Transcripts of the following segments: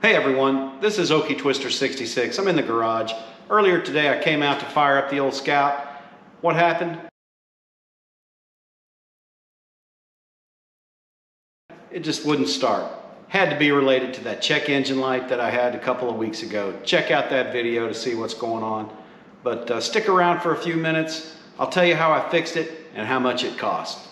Hey everyone, this is Okie Twister 66. I'm in the garage. Earlier today I came out to fire up the old Scout. What happened? It just wouldn't start. Had to be related to that check engine light that I had a couple of weeks ago. Check out that video to see what's going on. But stick around for a few minutes. I'll tell you how I fixed it and how much it cost.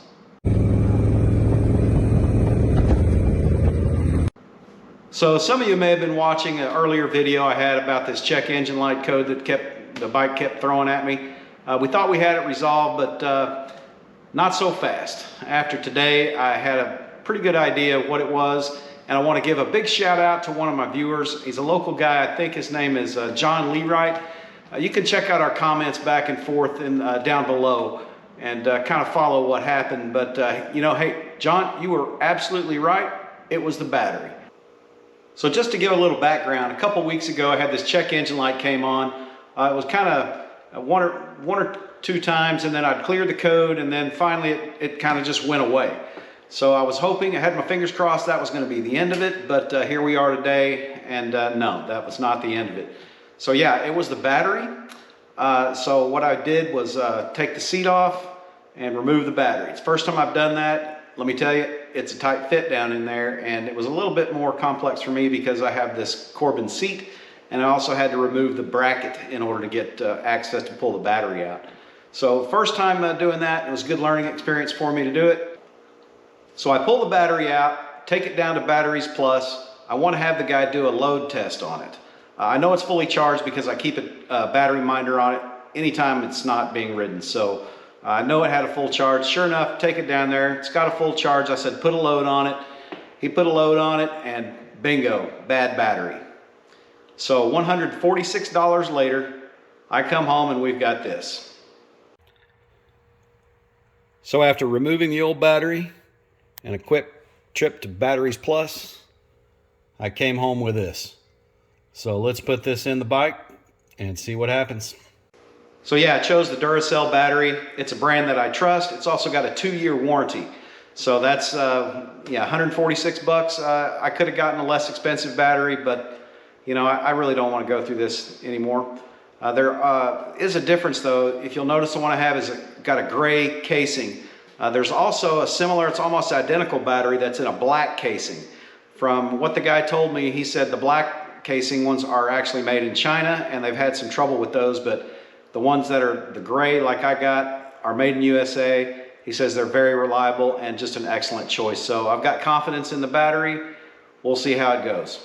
So some of you may have been watching an earlier video I had about this check engine light code that the bike kept throwing at me. We thought we had it resolved, but not so fast. After today, I had a pretty good idea of what it was, and I want to give a big shout out to one of my viewers. He's a local guy. I think his name is John Leewright. You can check out our comments back and forth down below and kind of follow what happened. But you know, hey, John, you were absolutely right. It was the battery. So just to give a little background, a couple weeks ago I had this check engine light came on. It was kind of one or two times, and then I'd cleared the code, and then finally it kind of just went away. So I was hoping, I had my fingers crossed that was going to be the end of it, but here we are today, and no, that was not the end of it. So yeah, it was the battery. So what I did was take the seat off and remove the battery. It's the first time I've done that. Let me tell you, it's a tight fit down in there, and it was a little bit more complex for me because I have this Corbin seat, and I also had to remove the bracket in order to get access to pull the battery out. So first time doing that, it was a good learning experience for me to do it. So I pull the battery out, take it down to Batteries Plus. I want to have the guy do a load test on it. I know it's fully charged because I keep a battery minder on it anytime it's not being ridden. So I know it had a full charge. Sure enough, take it down there. It's got a full charge. I said, put a load on it. He put a load on it, and bingo, bad battery. So $146 later, I come home and we've got this. So after removing the old battery and a quick trip to Batteries Plus, I came home with this. So let's put this in the bike and see what happens. So yeah, I chose the Duracell battery. It's a brand that I trust. It's also got a 2-year warranty. So that's, yeah, 146 bucks. I could have gotten a less expensive battery, but you know, I really don't want to go through this anymore. There is a difference though. If you'll notice, the one I have is got a gray casing. There's also a similar, it's almost identical battery that's in a black casing. From what the guy told me, he said the black casing ones are actually made in China, and they've had some trouble with those, but the ones that are the gray like I got are made in USA. He says they're very reliable and just an excellent choice. So I've got confidence in the battery. We'll see how it goes.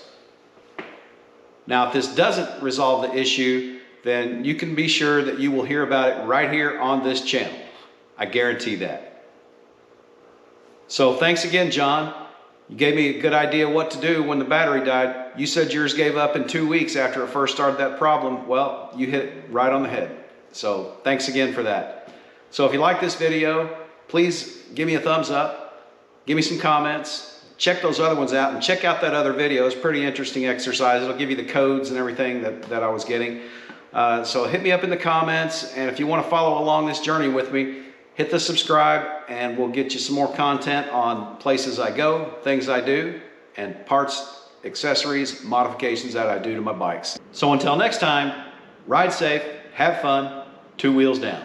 Now, if this doesn't resolve the issue, then you can be sure that you will hear about it right here on this channel. I guarantee that. So thanks again, John. You gave me a good idea what to do when the battery died. You said yours gave up in 2 weeks after it first started that problem. Well, you hit it right on the head. So thanks again for that. So if you like this video, please give me a thumbs up, give me some comments, check those other ones out, and check out that other video. It's a pretty interesting exercise. It'll give you the codes and everything that I was getting. So hit me up in the comments, and if you want to follow along this journey with me, hit the subscribe, and we'll get you some more content on places I go, things I do, and parts, accessories, modifications that I do to my bikes. So until next time, ride safe, have fun, 2 wheels down.